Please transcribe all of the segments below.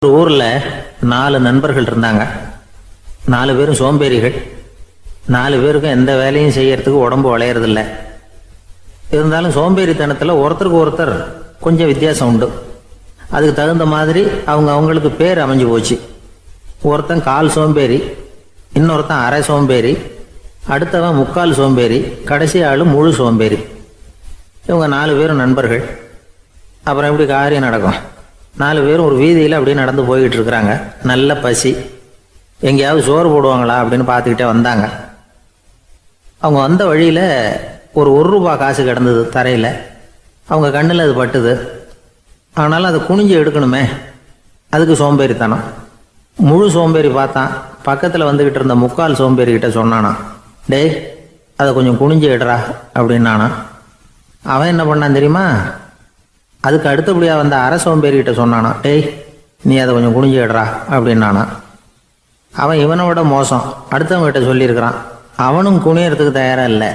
ஒரு ஊர்ல 4 நண்பர்கள் இருந்தாங்க. 4 பேரும் சோம்பேறிகள். 4 பேருக்கும் எந்த வேலையும் செய்யறதுக்கு உடம்பு வளையறதில்ல. இருந்தாலும் சோம்பேறித்தனத்துல ஒருத்தருக்கு ஒருத்தர் கொஞ்சம் வித்தியாசம் உண்டு. அதுக்கு தகுந்த மாதிரி அவங்களுக்கு பேர் அமைஞ்சு போச்சு. ஒருத்தன் கால் சோம்பேறி, இன்னொருத்தன் அரை சோம்பேறி, அடுத்தவன் முக்கால் சோம்பேறி, கடைசி ஆளு முழு சோம்பேறி. இவங்க 4 பேரும் நண்பர்கள். அப்புறம் எப்படி காரியம் நடக்கும்? 4 பேரும் ஒரு வீதியில் அப்படியே நடந்து போய்கிட்டு இருக்கிறாங்க. நல்ல பசி. எங்கேயாவது சோறு போடுவாங்களா அப்படின்னு பார்த்துக்கிட்டே வந்தாங்க. அவங்க வந்த வழியில் ஒரு ரூபா காசு கிடந்தது தரையில். அவங்க கண்ணில் அது பட்டுது. ஆனாலும் அதை குனிஞ்சு எடுக்கணுமே, அதுக்கு சோம்பேறித்தனம். முழு சோம்பேறி பார்த்தான். பக்கத்தில் வந்துக்கிட்டு இருந்த முக்கால் சோம்பேறிக்கிட்ட சொன்னானா, டேய் அதை கொஞ்சம் குனிஞ்சு எடுறா அப்படின்னானா. அவன் என்ன பண்ணான் தெரியுமா? அதுக்கு அடுத்தபடியாக வந்த அரை சோம்பேறிகிட்ட சொன்னானா, டேய் நீ அதை கொஞ்சம் குனிஞ்சு எடுறா அப்படின்னானா. அவன் இவனை விட மோசம். அடுத்தவங்ககிட்ட சொல்லியிருக்கிறான். அவனும் குனியறதுக்கு தயாராக இல்லை.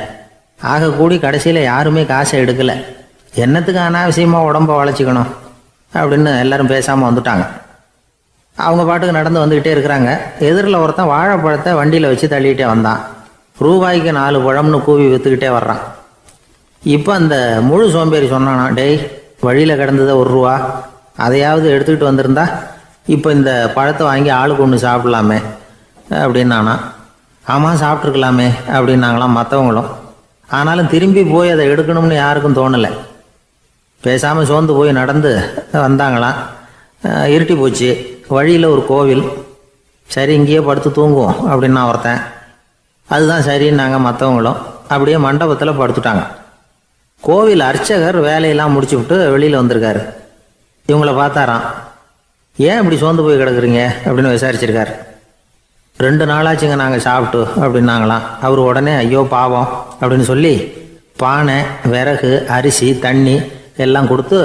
ஆக கூடி கடைசியில் யாருமே காசை எடுக்கலை. என்னத்துக்கு அனாவசியமாக உடம்ப வளைச்சிக்கணும் அப்படின்னு எல்லாரும் பேசாமல் வந்துட்டாங்க. அவங்க பாட்டுக்கு நடந்து வந்துக்கிட்டே இருக்கிறாங்க. எதிரில் ஒருத்தன் வாழைப்பழத்தை வண்டியில் வச்சு தள்ளிக்கிட்டே வந்தான். ரூபாய்க்கு 4 பழம்னு கூவி விற்றுக்கிட்டே வர்றான். இப்போ அந்த முழு சோம்பேறி சொன்னானா, டேய் வழியில் கிடந்ததை 1 ரூபா, அதையாவது எடுத்துக்கிட்டு வந்திருந்தா இப்போ இந்த பழத்தை வாங்கி ஆளுக்கு ஒன்று சாப்பிடலாமே அப்படின்னானா. ஆமாம் சாப்பிட்ருக்கலாமே அப்படின்னாங்களாம் மற்றவங்களும். ஆனாலும் திரும்பி போய் அதை எடுக்கணும்னு யாருக்கும் தோணலை. பேசாமல் சோர்ந்து போய் நடந்து வந்தாங்களாம். இருட்டி போச்சு. வழியில் ஒரு கோவில். சரி இங்கேயே படுத்து தூங்குவோம் அப்படின்னா ஒருத்தன். அதுதான் சரின்னாங்க மற்றவங்களும். அப்படியே மண்டபத்தில் படுத்துட்டாங்க. கோவில் அர்ச்சகர் வேலையெல்லாம் முடிச்சு விட்டு வெளியில் வந்திருக்காரு. இவங்கள பார்த்தாராம். ஏன் இப்படி சோர்ந்து போய் கிடக்குறீங்க அப்படின்னு விசாரிச்சிருக்காரு. 2 நாளாச்சுங்க நாங்கள் சாப்பிட்டு அப்படின்னாங்களாம். அவர் உடனே ஐயோ பாவம் அப்படின்னு சொல்லி பானை, விறகு, அரிசி, தண்ணி எல்லாம் கொடுத்து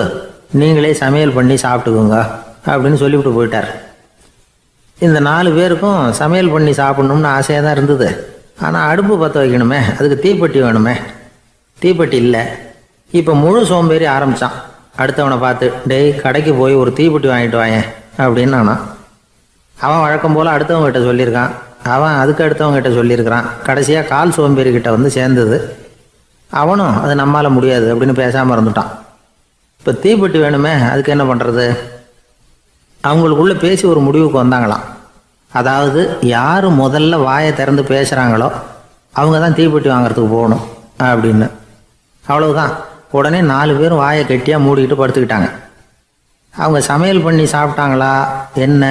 நீங்களே சமையல் பண்ணி சாப்பிட்டுக்குங்க அப்படின்னு சொல்லிவிட்டு போயிட்டார். இந்த 4 பேருக்கும் சமையல் பண்ணி சாப்பிட்ணும்னு ஆசையாக தான் இருந்தது. ஆனால் அடுப்பு பற்ற வைக்கணுமே, அதுக்கு தீப்பெட்டி வேணுமே. தீப்பெட்டி இல்லை. இப்போ முழு சோம்பேறி ஆரம்பித்தான். அடுத்தவனை பார்த்து, டேய் கடைக்கு போய் ஒரு தீப்பெட்டி வாங்கிட்டு வாயேன் அப்படின்னு நானா. அவன் வழக்கம் போல் அடுத்தவங்ககிட்ட சொல்லியிருக்கான். அவன் அதுக்கு அடுத்தவங்ககிட்ட சொல்லியிருக்கிறான். கடைசியாக கால் சோம்பேறிக்கிட்ட வந்து சேர்ந்தது. அவனும் அது நம்மால் முடியாது அப்படின்னு பேசாமல் இருந்துட்டான். இப்போ தீப்பெட்டி வேணுமே, அதுக்கு என்ன பண்ணுறது? அவங்களுக்குள்ளே பேசி ஒரு முடிவுக்கு வந்தாங்களாம். அதாவது யார் முதல்ல வாயை திறந்து பேசுகிறாங்களோ அவங்க தான் தீப்பெட்டி வாங்கிறதுக்கு போகணும் அப்படின்னு. அவ்வளவுதான். உடனே 4 பேரும் வாயை கெட்டியாக மூடிக்கிட்டு படுத்துக்கிட்டாங்க. அவங்க சமையல் பண்ணி சாப்பிட்டாங்களா என்ன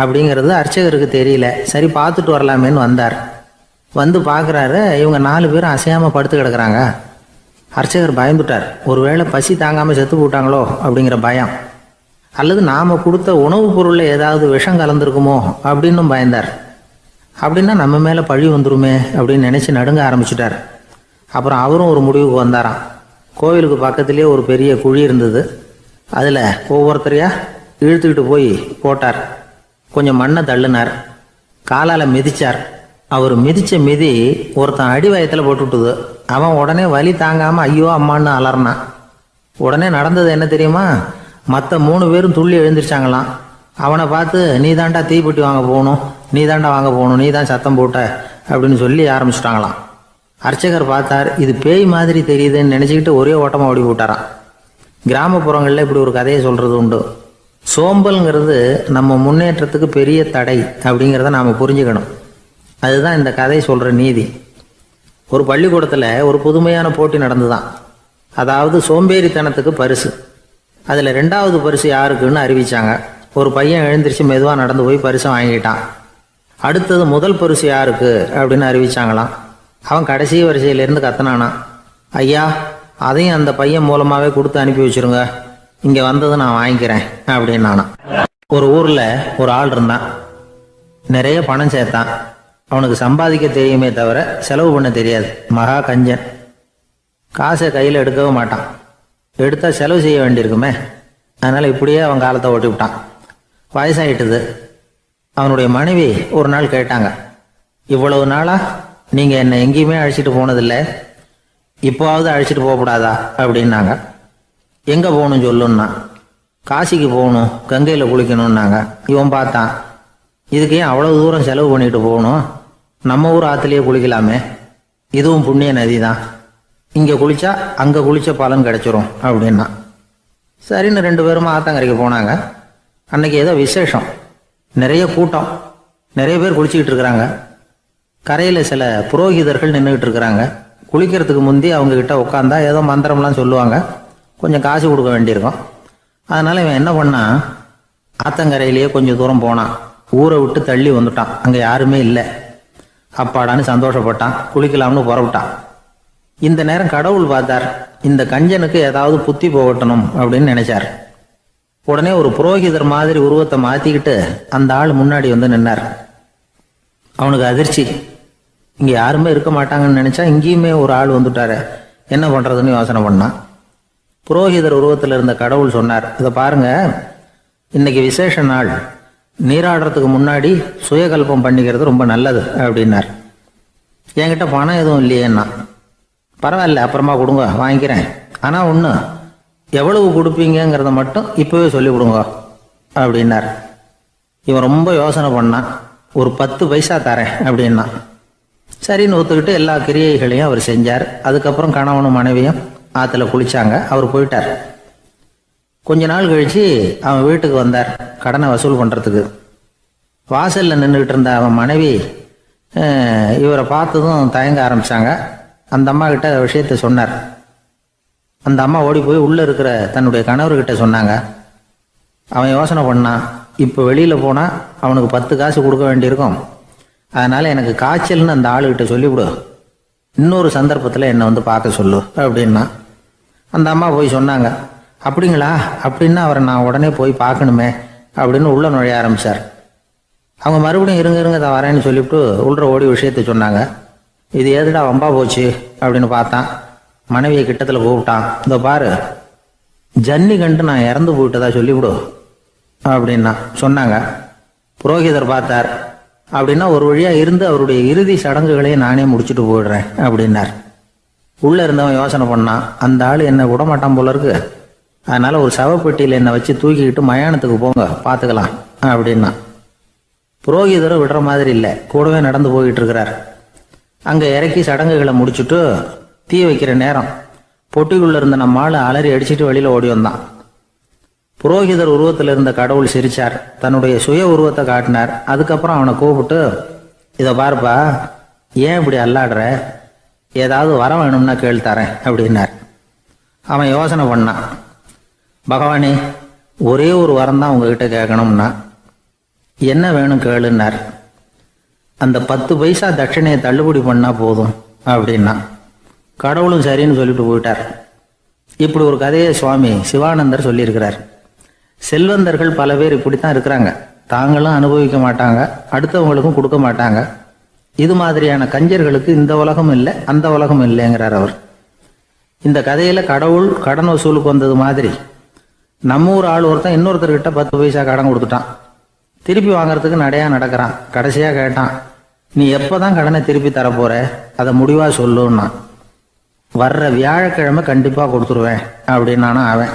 அப்படிங்கிறது அர்ச்சகருக்கு தெரியல. சரி பார்த்துட்டு வரலாமேன்னு வந்தார். வந்து பார்க்குறாரு, இவங்க 4 பேரும் அசையாமல் படுத்து கிடக்குறாங்க. அர்ச்சகர் பயந்துட்டார். ஒருவேளை பசி தாங்காமல் செத்து போட்டாங்களோ அப்படிங்கிற பயம். அல்லது நாம் கொடுத்த உணவுப் பொருளில் ஏதாவது விஷம் கலந்துருக்குமோ அப்படின்னும் பயந்தார். அப்படின்னா நம்ம மேலே பழி வந்துருமே அப்படின்னு நினச்சி நடுங்க ஆரம்பிச்சுட்டார். அப்புறம் அவரும் ஒரு முடிவுக்கு வந்தாராம். கோவிலுக்கு பக்கத்துலேயே ஒரு பெரிய குழி இருந்தது. அதில் ஒவ்வொருத்தரையா இழுத்துக்கிட்டு போய் போட்டார். கொஞ்சம் மண்ணை தள்ளினார். காலால் மிதிச்சார். அவர் மிதித்த மிதி ஒருத்தன் அடி வயத்தில் போட்டுவிட்டுது. அவன் உடனே வலி தாங்காமல் ஐயோ அம்மான்னு அலறினான். உடனே நடந்தது என்ன தெரியுமா? மற்ற 3 பேரும் துள்ளி எழுந்திரிச்சாங்களாம். அவனை பார்த்து நீ தாண்டா தீப்பெட்டி வாங்க போகணும், நீ தாண்டா வாங்க போகணும், நீ தான் சத்தம் போட்ட அப்படின்னு சொல்லி ஆரம்பிச்சிட்டாங்களாம். அர்ச்சகர் பார்த்தார். இது பேய் மாதிரி தெரியுதுன்னு நினச்சிக்கிட்டு ஒரே ஓட்டமாக ஓடி போட்டாராம். கிராமப்புறங்களில் இப்படி ஒரு கதையை சொல்கிறது உண்டு. சோம்பல்ங்கிறது நம்ம முன்னேற்றத்துக்கு பெரிய தடை அப்படிங்கிறத நாம் புரிஞ்சுக்கணும். அதுதான் இந்த கதை சொல்கிற நீதி. ஒரு பள்ளிக்கூடத்தில் ஒரு புதுமையான போட்டி நடந்துதான். அதாவது சோம்பேறித்தனத்துக்கு பரிசு. அதில் 2வது பரிசு யாருக்குன்னு அறிவித்தாங்க. ஒரு பையன் எழுந்திரிச்சு மெதுவாக நடந்து போய் பரிசை வாங்கிட்டான். அடுத்தது முதல் பரிசு யாருக்கு அப்படின்னு அறிவிச்சாங்களாம். அவன் கடைசி வரிசையிலேருந்து கத்தனானா, ஐயா அதையும் அந்த பையன் மூலமாகவே கொடுத்து அனுப்பி வச்சுருங்க, இங்கே வந்தது நான் வாங்கிக்கிறேன் அப்படின்னானா. ஒரு ஊரில் ஒரு ஆள் இருந்தான். நிறைய பணம் சேர்த்தான். அவனுக்கு சம்பாதிக்க தெரியுமே தவிர செலவு பண்ண தெரியாது. மகா கஞ்சன். காசை கையில் எடுக்கவும் மாட்டான். எடுத்தால் செலவு செய்ய வேண்டியிருக்குமே. அதனால் இப்படியே அவன் காலத்தை ஓட்டி விட்டான். வயசாகிட்டுது. அவனுடைய மனைவி ஒரு நாள் கேட்டாங்க, இவ்வளவு நாளாக நீங்கள் என்னை எங்கேயுமே அழைச்சிட்டு போனதில்லை, இப்போவாவது அழைச்சிட்டு போகக்கூடாதா அப்படின்னாங்க. எங்கே போகணும்னு சொல்லுன்னா. காசிக்கு போகணும், கங்கையில் குளிக்கணும்னாங்க. இவன் பார்த்தான், இதுக்கு ஏன் அவ்வளோ தூரம் செலவு பண்ணிட்டு போகணும், நம்ம ஊர் ஆற்றுலேயே குளிக்கலாமே, இதுவும் புண்ணிய நதி தான், இங்கே குளித்தா அங்கே குளித்த பலன் கிடைச்சிரும் அப்படின்னா. சரின்னு 2 பேரும் ஆத்தங்கரைக்கு போனாங்க. அன்னைக்கு ஏதோ விசேஷம், நிறைய கூட்டம், நிறைய பேர் குளிச்சுக்கிட்டு இருக்கிறாங்க. கரையில் சில புரோகிதர்கள் நின்றுக்கிட்டு இருக்கிறாங்க. குளிக்கிறதுக்கு முந்தி அவங்கக்கிட்ட உட்காந்தா ஏதோ மந்திரம்லாம் சொல்லுவாங்க, கொஞ்சம் காசு கொடுக்க வேண்டியிருக்கும். அதனால் இவன் என்ன பண்ணான், ஆத்தங்கரையிலேயே கொஞ்சம் தூரம் போனான். ஊரை விட்டு தள்ளி வந்துட்டான், அங்கே யாருமே இல்லை. அப்பாடான்னு சந்தோஷப்பட்டான், குளிக்கலாம்னு புறப்பட்டான். இந்த நேரம் கடவுள் பார்த்தார், இந்த கஞ்சனுக்கு ஏதாவது புத்தி போகட்டணும் அப்படின்னு நினைச்சார். உடனே ஒரு புரோகிதர் மாதிரி உருவத்தை மாற்றிக்கிட்டு அந்த ஆள் முன்னாடி வந்து நின்னார். அவனுக்கு அதிர்ச்சி, இங்கே யாருமே இருக்க மாட்டாங்கன்னு நினச்சா இங்கேயுமே ஒரு ஆள் வந்துட்டாரு, என்ன பண்ணுறதுன்னு யோசனை பண்ணான். புரோகிதர் உருவத்தில் இருந்த கடவுள் சொன்னார், இதை பாருங்க, இன்னைக்கு விசேஷ நாள், நீராடுறதுக்கு முன்னாடி சுயகல்பம் பண்ணிக்கிறது ரொம்ப நல்லது அப்படின்னார். என்கிட்ட பணம் எதுவும் இல்லையேன்னா. பரவாயில்ல, அப்புறமா கொடுங்க, வாங்கிக்கிறேன். ஆனால் ஒன்று, எவ்வளவு கொடுப்பீங்கிறத மட்டும் இப்போவே சொல்லி கொடுங்க அப்படின்னார். இவன் ரொம்ப யோசனை பண்ணான். ஒரு 10 பைசா தரேன் அப்படின்னா. சரின்னு ஒத்துக்கிட்டு எல்லா கிரியைகளையும் அவர் செஞ்சார். அதுக்கப்புறம் கணவனும் மனைவியும் ஆற்றுல குளிச்சாங்க. அவர் போயிட்டார். கொஞ்ச நாள் கழித்து அவன் வீட்டுக்கு வந்தார் கடனை வசூல் பண்ணுறதுக்கு. வாசலில் நின்றுக்கிட்டு இருந்த அவன் மனைவி இவரை பார்த்ததும் தயங்க ஆரம்பித்தாங்க. அந்த அம்மா கிட்ட விஷயத்த சொன்னார். அந்த அம்மா ஓடி போய் உள்ளே இருக்கிற தன்னுடைய கணவர்கிட்ட சொன்னாங்க. அவன் யோசனை பண்ணான், இப்போ வெளியில் போனால் அவனுக்கு 10 காசு கொடுக்க வேண்டியிருக்கும், அதனால் எனக்கு காய்ச்சல்னு அந்த ஆளுகிட்ட சொல்லிவிடு, இன்னொரு சந்தர்ப்பத்தில் என்னை வந்து பார்க்க சொல்லு அப்படின்னா. அந்த அம்மா போய் சொன்னாங்க. அப்படிங்களா, அப்படின்னா அவரை நான் உடனே போய் பார்க்கணுமே அப்படின்னு உள்ள நுழைய ஆரம்பித்தார். அவங்க மறுபடியும் இருங்க தான் வரேன்னு சொல்லிவிட்டு உள்ள ஓடி விஷயத்த சொன்னாங்க. இது எதுடா வம்பா போச்சு அப்படின்னு பார்த்தான். மனைவியை கிட்டத்தில் கூப்பிட்டான். இதோ பாரு, ஜன்னி கண்டு நான் இறந்து போயிட்டதா சொல்லிவிடு அப்படின்னா சொன்னாங்க. புரோகிதர் பார்த்தார். அப்படின்னா ஒரு வழியாக இருந்து அவருடைய இறுதி சடங்குகளையும் நானே முடிச்சுட்டு போயிடுறேன் அப்படின்னார். உள்ளே இருந்தவன் யோசனை பண்ணான், அந்த ஆள் என்னை விடமாட்டான் போல இருக்கு, அதனால் ஒரு சவப்பெட்டியில் என்னை வச்சு தூக்கிக்கிட்டு மயானத்துக்கு போங்க, பார்த்துக்கலாம் அப்படின்னா. புரோகிதரும் விடுற மாதிரி இல்லை, கூடவே நடந்து போயிட்டு இருக்கிறார். அங்கே இறக்கி சடங்குகளை முடிச்சுட்டு தீ வைக்கிற நேரம் பொட்டிக்குள்ளே இருந்த நம்ம ஆள் அலறி அடிச்சுட்டு வெளியில் ஓடி வந்தான். புரோகிதர் உருவத்தில் இருந்த கடவுள் சிரிச்சார், தன்னுடைய சுய உருவத்தை காட்டினார். அதுக்கப்புறம் அவனை கூப்பிட்டு, இதை பாருப்பா, ஏன் இப்படி அல்லாடுற, ஏதாவது வரம் வேணும்னா கேள் தரேன் அப்படின்னார். அவன் யோசனை பண்ணான். பகவானே, ஒரே ஒரு வரம் தான் உங்ககிட்ட கேட்கணும்னா. என்ன வேணும் கேளுன்னார். அந்த 10 பைசா தட்சணையை தள்ளுபடி பண்ணால் போதும் அப்படின்னா. கடவுளும் சரின்னு சொல்லிட்டு போயிட்டார். இப்படி ஒரு கதையை சுவாமி சிவானந்தர் சொல்லியிருக்கிறார். செல்வந்தர்கள் பல பேர் இப்படித்தான் இருக்கிறாங்க. தாங்களும் அனுபவிக்க மாட்டாங்க, அடுத்தவங்களுக்கும் கொடுக்க மாட்டாங்க. இது மாதிரியான கஞ்சர்களுக்கு இந்த உலகம் இல்லை, அந்த உலகம் இல்லைங்கிறார் அவர். இந்த கதையில கடவுள் கடன் வசூலுக்கு வந்தது மாதிரி நம்ம ஊர் ஆள் ஒருத்தன் இன்னொருத்தர்கிட்ட 10 பைசா கடன் கொடுத்துட்டான். திருப்பி வாங்கறதுக்கு நடையா நடக்கிறான். கடைசியா கேட்டான், நீ எப்பதான் கடனை திருப்பி தரப்போற, அதை முடிவா சொல்லுன்னா. வர்ற வியாழக்கிழமை கண்டிப்பா கொடுத்துருவேன் அப்படின்னானா அவன்.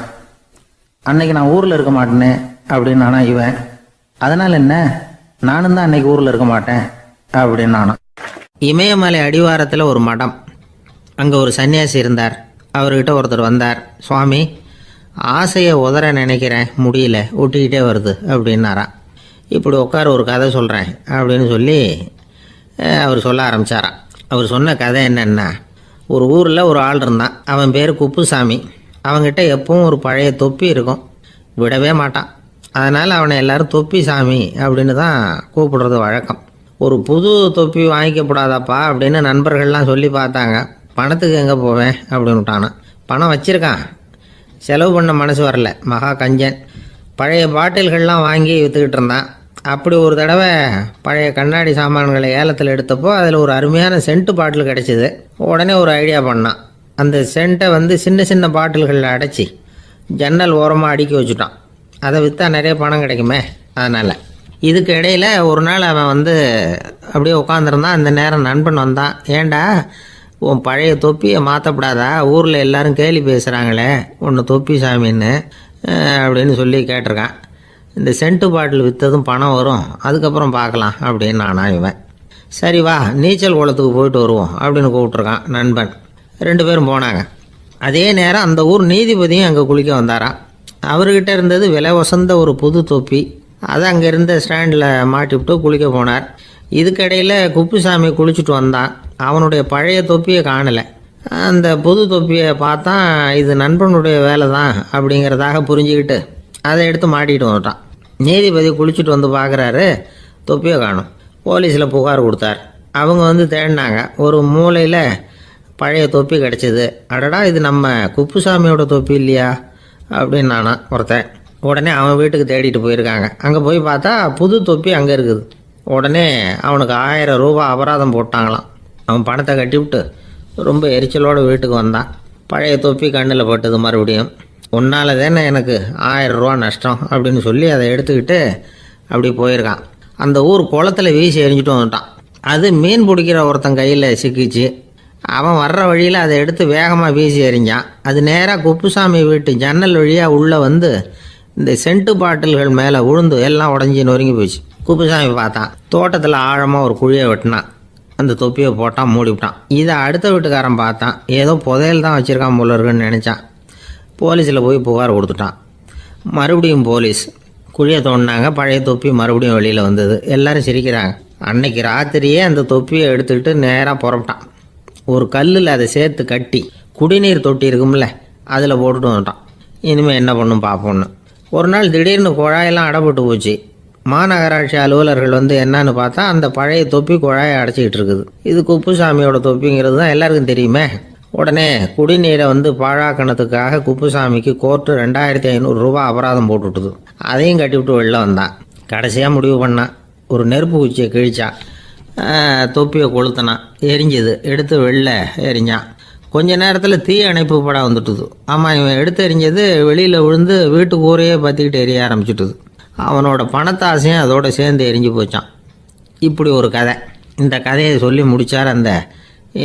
அன்னைக்கு நான் ஊர்ல இருக்க மாட்டேனே அப்படின்னானா இவன். அதனால என்ன, நானும் தான் அன்னைக்கு ஊர்ல இருக்க மாட்டேன் அப்படின்னானா. இமயமலை அடிவாரத்தில் ஒரு மடம். அங்கே ஒரு சன்னியாசி இருந்தார். அவர்கிட்ட ஒருத்தர் வந்தார். சுவாமி, ஆசையை உதற நினைக்கிறேன், முடியல, ஒட்டிக்கிட்டே வருது அப்படின்னாராம். இப்படி உட்கார, ஒரு கதை சொல்கிறேன் அப்படின்னு சொல்லி அவர் சொல்ல ஆரம்பித்தாராம். அவர் சொன்ன கதை என்னென்னா, ஒரு ஊரில் ஒரு ஆள் இருந்தான். அவன் பேர் குப்புசாமி. அவங்ககிட்ட எப்பவும் ஒரு பழைய தொப்பி இருக்கும், விடவே மாட்டான். அதனால் அவனை எல்லாரும் தொப்பி சாமி அப்படின்னு தான் கூப்பிடுறது வழக்கம். ஒரு புது தொப்பி வாங்கிக்கப்படாதாப்பா அப்படின்னு நண்பர்கள்லாம் சொல்லி பார்த்தாங்க. பணத்துக்கு எங்கே போவேன் அப்படின்னு விட்டானான். பணம் வச்சுருக்கான், செலவு பண்ண மனசு வரல, மகா கஞ்சன். பழைய பாட்டில்கள்லாம் வாங்கி விற்றுக்கிட்டு இருந்தான். அப்படி ஒரு தடவை பழைய கண்ணாடி சாமான்களை ஏலத்தில் எடுத்தப்போ அதில் ஒரு அருமையான சென்ட்டு பாட்டில் கிடச்சிது. உடனே ஒரு ஐடியா பண்ணான். அந்த சென்ட்டை சின்ன சின்ன பாட்டில்களில் அடைச்சி ஜன்னல் ஓரமாக அடுக்கி வச்சுட்டான். அதை விற்றா நிறைய பணம் கிடைக்குமே, அதனால். இதுக்கு இடையில் ஒரு நாள் அவன் அப்படியே உட்காந்துருந்தான். அந்த நேரம் நண்பன் வந்தான். ஏண்டா, உன் பழைய தொப்பியை மாற்றப்படாதா, ஊரில் எல்லாரும் கேலி பேசுகிறாங்களே ஒன்று தொப்பி சாமின்னு, அப்படின்னு சொல்லி கேட்டிருக்கான். இந்த சென்ட்டு பாட்டில் விற்றதும் பணம் வரும், அதுக்கப்புறம் பார்க்கலாம் அப்படின்னு நானா இவன். சரி வா நீச்சல் குளத்துக்கு போயிட்டு வருவோம் அப்படின்னு கூப்பிட்ருக்கான் நண்பன். 2 பேரும் போனாங்க. அதே நேரம் அந்த ஊர் நீதிபதியும் அங்கே குளிக்க வந்தாராம். அவர்கிட்ட இருந்தது விலை வசந்த ஒரு புது தொப்பி. அதை அங்கே இருந்த ஸ்டாண்டில் மாட்டிவிட்டு குளிக்க போனார். இதுக்கிடையில் குப்புசாமி குளிச்சுட்டு வந்தான். அவனுடைய பழைய தொப்பியை காணலை. அந்த புது தொப்பியை பார்த்தா இது நண்பனுடைய வேலை தான் அப்படிங்கிறதாக புரிஞ்சுக்கிட்டு அதை எடுத்து மாட்டிகிட்டு வந்துட்டான். நீதிபதி குளிச்சுட்டு வந்து பார்க்குறாரு, தொப்பியை காணும். போலீஸில் புகார் கொடுத்தார். அவங்க வந்து தேடினாங்க. ஒரு மூலையில் பழைய தொப்பி கிடச்சிது. அடடா இது நம்ம குப்புசாமியோட தொப்பி இல்லையா அப்படின்னு நானா ஒருத்தன். உடனே அவன் வீட்டுக்கு தேடிட்டு போயிருக்காங்க. அங்கே போய் பார்த்தா புது தொப்பி அங்கே இருக்குது. உடனே அவனுக்கு 1000 ரூபா அபராதம் போட்டாங்களாம். அவன் பணத்தை கட்டிவிட்டு ரொம்ப எரிச்சலோடு வீட்டுக்கு வந்தான். பழைய தொப்பி கண்ணில் பட்டது. மறுபடியும் உன்னால் தானே எனக்கு 1000 ரூபா நஷ்டம் அப்படின்னு சொல்லி அதை எடுத்துக்கிட்டு அப்படி போயிருக்கான். அந்த ஊர் குளத்தில் வீசி எரிஞ்சிட்டு வந்துட்டான். அது மீன் பிடிக்கிற ஒருத்தன் கையில் சிக்கிச்சு. அவன் வர்ற வழியில் அதை எடுத்து வேகமாக வீசி எறிஞ்சான். அது நேராக குப்புசாமி வீட்டு ஜன்னல் வழியாக உள்ளே வந்து இந்த சென்ட்டு பாட்டில்கள் மேலே விழுந்து எல்லாம் உடஞ்சி நொறுங்கி போச்சு. குப்புசாமி பார்த்தான். தோட்டத்தில் ஆழமாக ஒரு குழியை வெட்டினான். அந்த தொப்பியை போட்டான், மூடிவிட்டான். இதை அடுத்த வீட்டுக்காரன் பார்த்தான். ஏதோ புதையல் தான் வச்சுருக்கான் போல இருக்குன்னு நினச்சான். போலீஸில் போய் புகார் கொடுத்துட்டான். மறுபடியும் போலீஸ் குழியை தோண்டினாங்க. பழைய தொப்பி மறுபடியும் வெளியில் வந்தது. எல்லோரும் சிரிக்கிறாங்க. அன்னைக்கு ராத்திரியே அந்த தொப்பியை எடுத்துக்கிட்டு நேராக புறப்பட்டான். ஒரு கல்லில் அதை சேர்த்து கட்டி குடிநீர் தொட்டி இருக்கும்ல அதில் போட்டுட்டு வந்துட்டான். இனிமேல் என்ன பண்ணும் பார்ப்போன்னு. ஒரு நாள் திடீர்னு குழாயெல்லாம் அடைப்பட்டு போச்சு. மாநகராட்சி அலுவலர்கள் வந்து என்னன்னு பார்த்தா அந்த பழைய தொப்பி குழாயை அடைச்சிக்கிட்டு இருக்குது. இது குப்புசாமியோட தொப்பிங்கிறது தான் எல்லாருக்கும் தெரியுமே. உடனே குடிநீரை வந்து பாழாக்கணத்துக்காக குப்புசாமிக்கு கோர்ட்டு 2500 ரூபா அபராதம் போட்டுவிட்டுது. அதையும் கட்டிவிட்டு வெளில வந்தான். கடைசியாக முடிவு பண்ணான். ஒரு நெருப்பு குச்சியை கிழிச்சான். தொப்பியை கொளுத்தினான். எரிஞ்சுது. எடுத்து வெளில எரிஞ்சான். கொஞ்ச நேரத்தில் தீ அணைப்பு படம் வந்துட்டுது. ஆமாம், இவன் எடுத்து எரிஞ்சது வெளியில் விழுந்து வீட்டு கூரையே பற்றிக்கிட்டு எரிய ஆரம்பிச்சுட்டுது. அவனோட பணத்தாசையும் அதோடு சேர்ந்து எரிஞ்சு போச்சான். இப்படி ஒரு கதை. இந்த கதையை சொல்லி முடித்தார் அந்த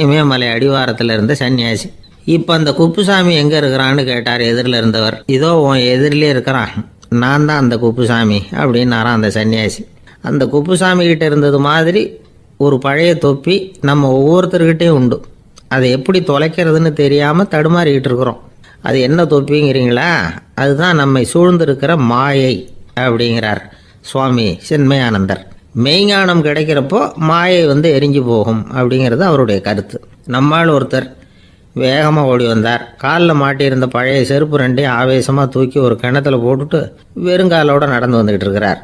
இமயமலை அடிவாரத்தில் இருந்த சன்னியாசி. இப்போ அந்த குப்புசாமி எங்கே இருக்கிறான்னு கேட்டார் எதிரில் இருந்தவர். இதோ உன் எதிரிலே இருக்கிறான், நான் தான் அந்த குப்புசாமி அப்படின்னாரான் அந்த சன்னியாசி. அந்த குப்புசாமி கிட்ட இருந்தது மாதிரி ஒரு பழைய தொப்பி நம்ம ஒவ்வொருத்தர்கிட்டையும் உண்டு. அதை எப்படி தொலைக்கிறதுன்னு தெரியாமல் தடுமாறிக்கிட்டு இருக்கிறோம். அது என்ன தொப்பிங்கிறீங்களா? அதுதான் நம்மை சூழ்ந்திருக்கிற மாயை அப்படிங்கிறார் சுவாமி சின்மயானந்தர். மெய்ஞானம் கிடைக்கிறப்போ மாயை வந்து எரிஞ்சு போகும் அப்படிங்கிறது அவருடைய கருத்து. நம்மால் ஒருத்தர் வேகமாக ஓடி வந்தார். காலில் மாட்டியிருந்த பழைய செருப்பு 2 ஆவேசமாக தூக்கி ஒரு கிணத்துல போட்டுட்டு வெறுங்காலோடு நடந்து வந்துக்கிட்டு இருக்கிறார்.